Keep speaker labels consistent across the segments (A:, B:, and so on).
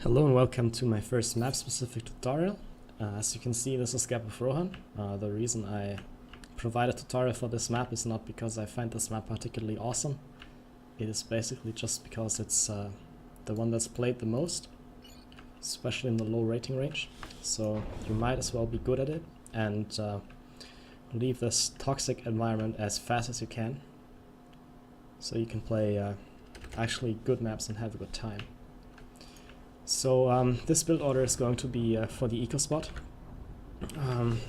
A: Hello and welcome to my first map-specific tutorial. As you can see, this is Gap of Rohan. The reason I provide a tutorial for this map is not because I find this map particularly awesome. It is basically just because it's the one that's played the most, especially in the low rating range. So you might as well be good at it and leave this toxic environment as fast as you can, so you can play actually good maps and have a good time. So this build order is going to be for the eco spot.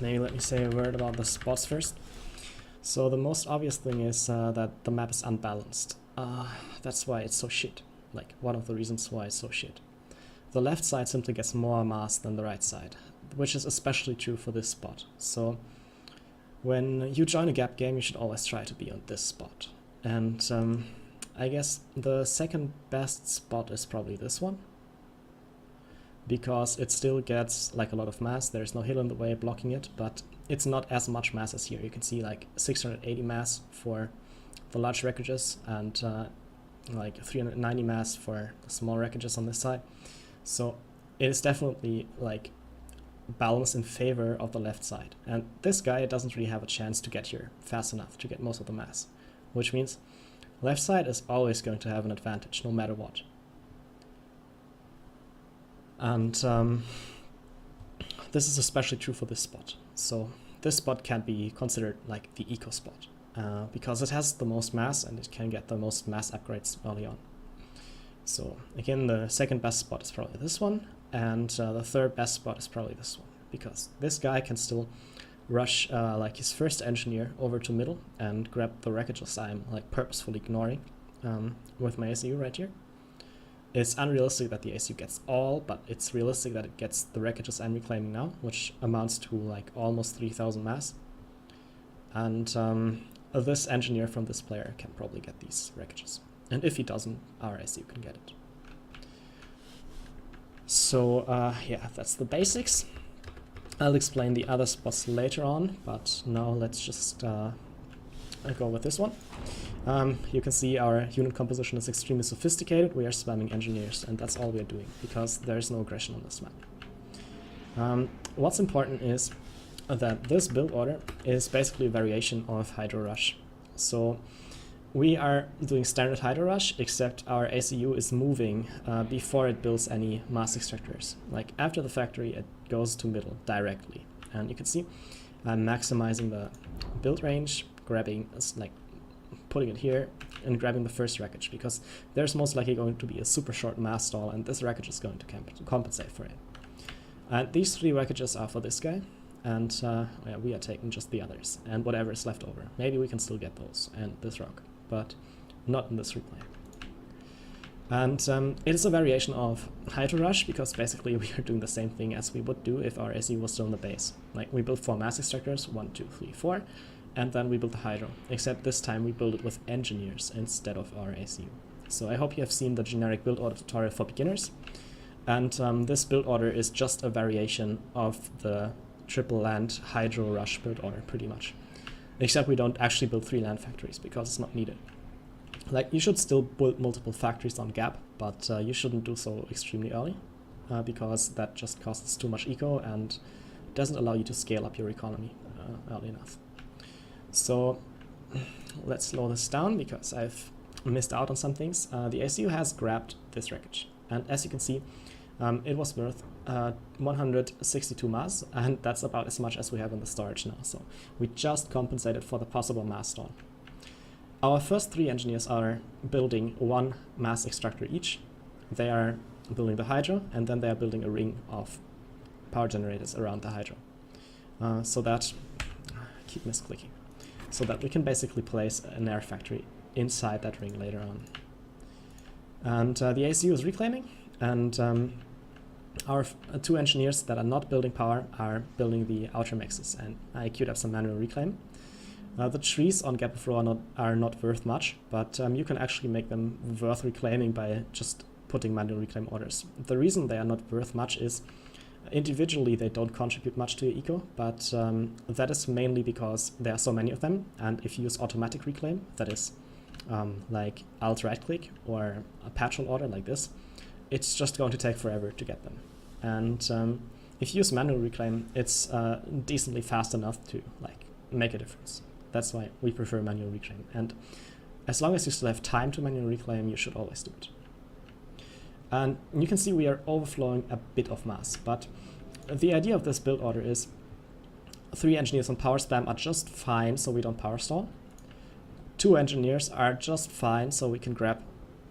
A: Maybe let me say a word about the spots first. So the most obvious thing is that the map is unbalanced. That's why it's so shit. Like, one of the reasons why it's so shit. The left side simply gets more mass than the right side, which is especially true for this spot. So when you join a Gap game, you should always try to be on this spot. And I guess the second best spot is probably this one, because it still gets like a lot of mass. There's no hill in the way blocking it, but it's not as much mass as here. You can see like 680 mass for the large wreckages and like 390 mass for the small wreckages on this side. So it is definitely like balanced in favor of the left side. And this guy doesn't really have a chance to get here fast enough to get most of the mass, which means left side is always going to have an advantage no matter what. And this is especially true for this spot. So this spot can be considered like the eco spot because it has the most mass and it can get the most mass upgrades early on. So again, the second best spot is probably this one, and the third best spot is probably this one, because this guy can still rush like his first engineer over to middle and grab the wreckages I'm like purposefully ignoring with my ACU right here. It's unrealistic that the ACU gets all, but it's realistic that it gets the wreckages I'm reclaiming now, which amounts to like almost 3000 mass. And this engineer from this player can probably get these wreckages. And if he doesn't, our ACU can get it. So yeah, that's the basics. I'll explain the other spots later on, but now let's just go with this one. You can see our unit composition is extremely sophisticated. We are spamming engineers, and that's all we are doing, because there is no aggression on this map. What's important is that this build order is basically a variation of Hydro Rush. So we are doing standard Hydro Rush, except our ACU is moving before it builds any mass extractors. Like after the factory, it goes to middle directly. And you can see I'm maximizing the build range, grabbing like putting it here and grabbing the first wreckage, because there's most likely going to be a super short mass stall and this wreckage is going to compensate for it. And these three wreckages are for this guy, and yeah, we are taking just the others and whatever is left over. Maybe we can still get those and this rock, but not in this replay. And it is a variation of Hydro Rush, because basically we are doing the same thing as we would do if our ACU was still in the base. Like we build 4 mass extractors, 1, 2, 3, 4, and then we build the Hydro, except this time we build it with engineers instead of our ACU. So I hope you have seen the generic build order tutorial for beginners, and this build order is just a variation of the triple land Hydro Rush build order, pretty much. Except we don't actually build 3 land factories, because it's not needed. Like, you should still build multiple factories on Gap, but you shouldn't do so extremely early, because that just costs too much eco and doesn't allow you to scale up your economy early enough. So let's slow this down, because I've missed out on some things. The ACU has grabbed this wreckage, and as you can see, it was worth 162 mass, and that's about as much as we have in the storage now. So we just compensated for the possible mass stall. Our first 3 engineers are building 1 mass extractor each. They are building the Hydro, and then they are building a ring of power generators around the Hydro. So that, keep misclicking. So that we can basically place an air factory inside that ring later on. And the ACU is reclaiming, and our 2 engineers that are not building power are building the outer mixes, and I queued up some manual reclaim. The trees on Gap of Rohan are not worth much, but you can actually make them worth reclaiming by just putting manual reclaim orders. The reason they are not worth much is individually they don't contribute much to your eco, but that is mainly because there are so many of them, and if you use automatic reclaim, that is like alt right click or a patrol order like this, it's just going to take forever to get them. And if you use manual reclaim, it's decently fast enough to like make a difference. That's why we prefer manual reclaim. And as long as you still have time to manual reclaim, you should always do it. And you can see we are overflowing a bit of mass, but the idea of this build order is 3 engineers on power spam are just fine, so we don't power stall. 2 engineers are just fine, so we can grab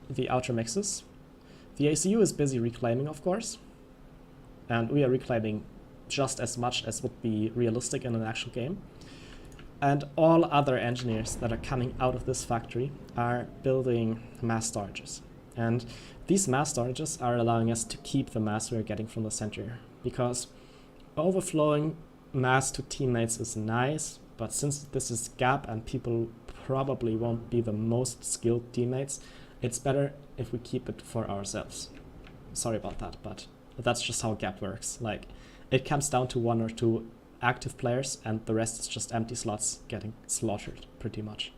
A: the outer mixes. The ACU is busy reclaiming, of course, and we are reclaiming just as much as would be realistic in an actual game. And all other engineers that are coming out of this factory are building mass storages. And these mass storages are allowing us to keep the mass we're getting from the center, because overflowing mass to teammates is nice, but since this is gap and people probably won't be the most skilled teammates, it's better if we keep it for ourselves. Sorry about that, but that's just how gap works. Like, it comes down to 1 or 2 active players and the rest is just empty slots getting slaughtered pretty much.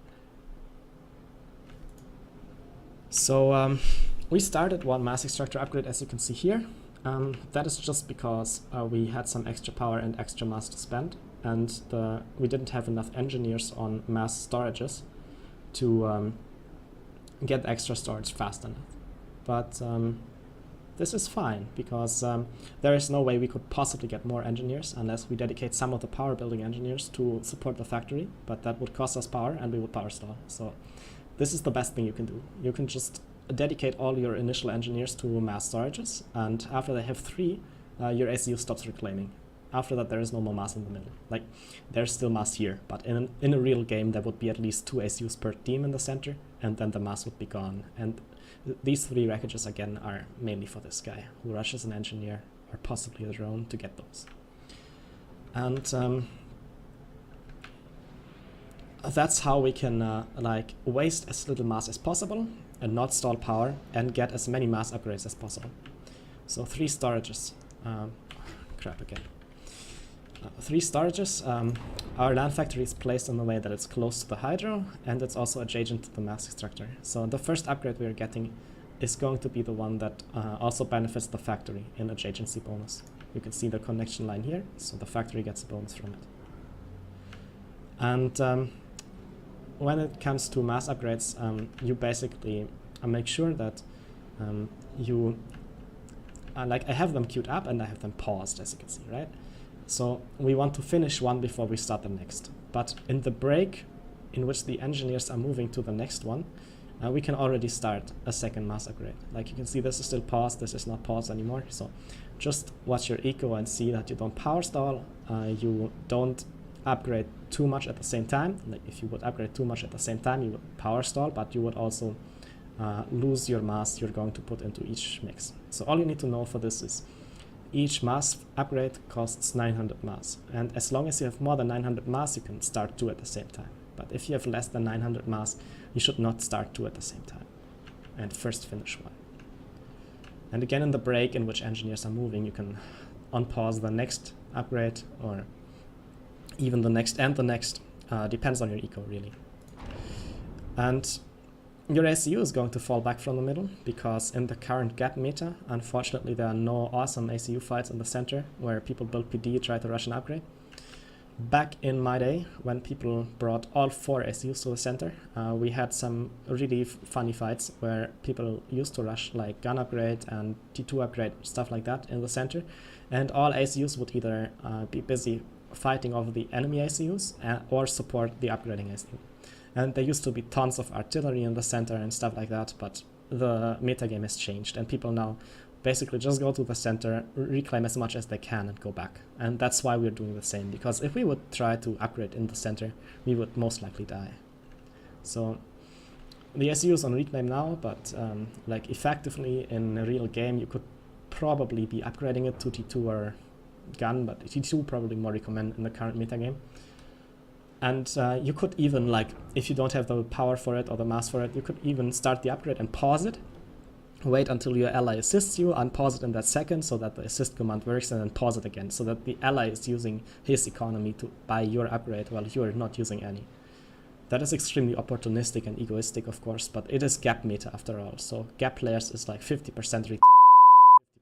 A: So we started one mass extractor upgrade, as you can see here. That is just because we had some extra power and extra mass to spend, and we didn't have enough engineers on mass storages to get extra storage fast enough. But this is fine, because there is no way we could possibly get more engineers unless we dedicate some of the power building engineers to support the factory, but that would cost us power and we would power stall. So this is the best thing you can do. You can just dedicate all your initial engineers to mass storages, and after they have 3, your ACU stops reclaiming. After that, there is no more mass in the middle. Like, there's still mass here, but in a real game, there would be at least 2 ACUs per team in the center, and then the mass would be gone. And these 3 wreckages, again, are mainly for this guy, who rushes an engineer, or possibly a drone, to get those. And that's how we can like waste as little mass as possible and not stall power and get as many mass upgrades as possible. So 3 storages. Crap again. 3 storages. Our LAN factory is placed in the way that it's close to the hydro and it's also adjacent to the mass extractor. So the first upgrade we are getting is going to be the one that also benefits the factory in adjacency bonus. You can see the connection line here, so the factory gets a bonus from it. And when it comes to mass upgrades, you basically make sure that you like, I have them queued up and I have them paused, as you can see, right? So we want to finish one before we start the next. But in the break in which the engineers are moving to the next one, we can already start a second mass upgrade. Like, you can see this is still paused, this is not paused anymore. So just watch your eco and see that you don't power stall, you don't upgrade too much at the same time. Like, if you would upgrade too much at the same time, you would power stall, but you would also lose your mass you're going to put into each mix. So all you need to know for this is each mass upgrade costs 900 mass, and as long as you have more than 900 mass, you can start 2 at the same time. But if you have less than 900 mass, you should not start 2 at the same time and first finish 1. And again, in the break in which engineers are moving, you can unpause the next upgrade, or even the next and the next, depends on your eco really. And your ACU is going to fall back from the middle, because in the current gap meta, unfortunately there are no awesome ACU fights in the center where people build PD, try to rush an upgrade. Back in my day, when people brought all 4 ACUs to the center, we had some really funny fights where people used to rush like gun upgrade and T2 upgrade, stuff like that in the center, and all ACUs would either be busy fighting over the enemy ACUs or support the upgrading ACU. And there used to be tons of artillery in the center and stuff like that, but the metagame has changed and people now basically just go to the center, reclaim as much as they can and go back. And that's why we're doing the same, because if we would try to upgrade in the center, we would most likely die. So the ACU is on reclaim now, but like effectively in a real game, you could probably be upgrading it to T2 or gun, but T2 probably more recommended in the current metagame. And you could even, like, if you don't have the power for it or the mass for it, you could even start the upgrade and pause it. Wait until your ally assists you, unpause it in that second so that the assist command works, and then pause it again so that the ally is using his economy to buy your upgrade while you're not using any. That is extremely opportunistic and egoistic, of course, but it is gap meta after all. So gap players is like 50% retard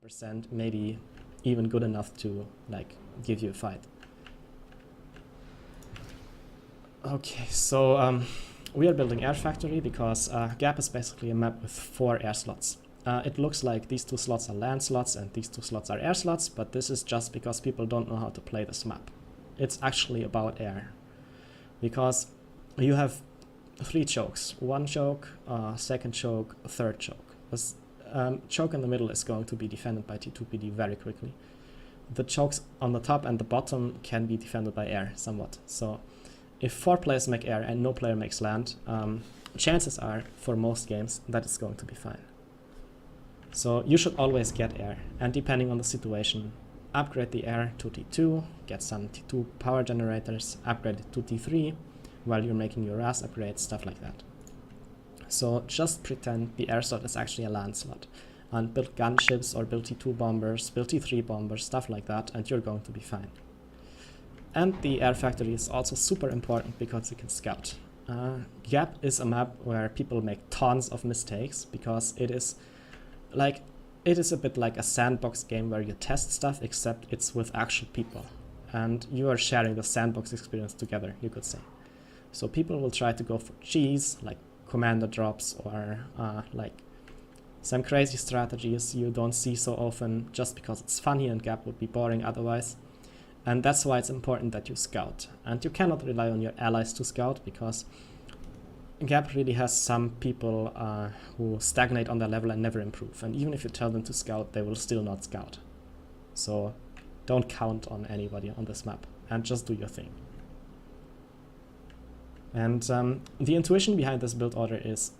A: percent, maybe even good enough to like give you a fight. Okay, so we are building Air Factory because Gap is basically a map with 4 air slots. It looks like these 2 slots are land slots and these 2 slots are air slots, but this is just because people don't know how to play this map. It's actually about air, because you have 3 chokes. 1 choke, 2nd choke, 3rd choke. This choke in the middle is going to be defended by T2PD very quickly. The chokes on the top and the bottom can be defended by air somewhat. So if 4 players make air and no player makes land, chances are, for most games, that it's going to be fine. So you should always get air, and depending on the situation, upgrade the air to T2, get some T2 power generators, upgrade it to T3 while you're making your RAS upgrades, stuff like that. So just pretend the air slot is actually a land slot, and build gunships or build T2 bombers, build T3 bombers, stuff like that, and you're going to be fine. And the Air Factory is also super important because you can scout. Gap is a map where people make tons of mistakes because it is a bit like a sandbox game where you test stuff, except it's with actual people. And you are sharing the sandbox experience together, you could say. So people will try to go for cheese, like commander drops, or like some crazy strategies you don't see so often just because it's funny and Gap would be boring otherwise. And that's why it's important that you scout. And you cannot rely on your allies to scout, because Gap really has some people who stagnate on their level and never improve. And even if you tell them to scout, they will still not scout. So don't count on anybody on this map, and just do your thing. And the intuition behind this build order is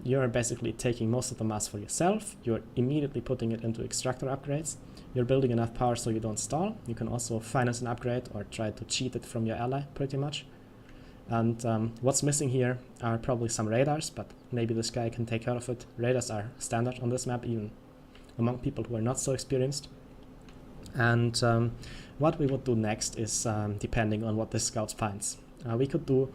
A: you're basically taking most of the mass for yourself. You're immediately putting it into extractor upgrades. You're building enough power so you don't stall. You can also finance an upgrade or try to cheat it from your ally, pretty much. And what's missing here are probably some radars, but maybe this guy can take care of it. Radars are standard on this map, even among people who are not so experienced. And what we would do next is, depending on what this scout finds, we could do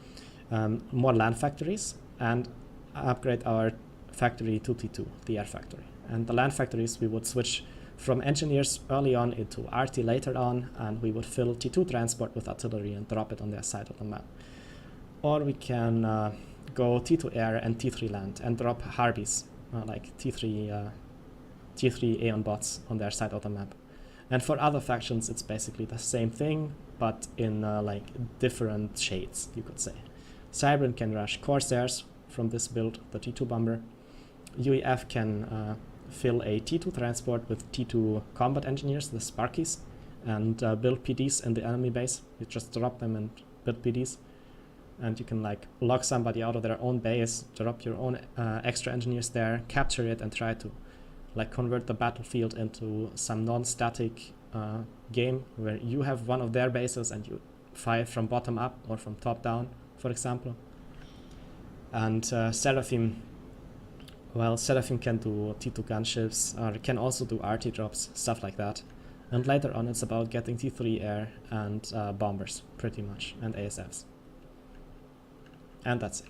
A: more land factories and upgrade our factory to T2, the air factory. And the land factories we would switch from engineers early on into RT later on, and we would fill T2 transport with artillery and drop it on their side of the map. Or we can go T2 air and T3 land and drop Harpies, like T3 Aeon bots on their side of the map. And for other factions, it's basically the same thing, but in like different shades, you could say. Cybran can rush Corsairs from this build, the T2 bomber. UEF can fill a T2 transport with T2 combat engineers, the Sparkies, and build PDs in the enemy base. You just drop them and build PDs. And you can like lock somebody out of their own base, drop your own extra engineers there, capture it, and try to like convert the battlefield into some non-static game where you have one of their bases and you fire from bottom up or from top down, for example. And Seraphim, well, Seraphim can do T2 gunships, or can also do RT drops, stuff like that. And later on it's about getting T3 air and bombers, pretty much, and ASFs. And that's it.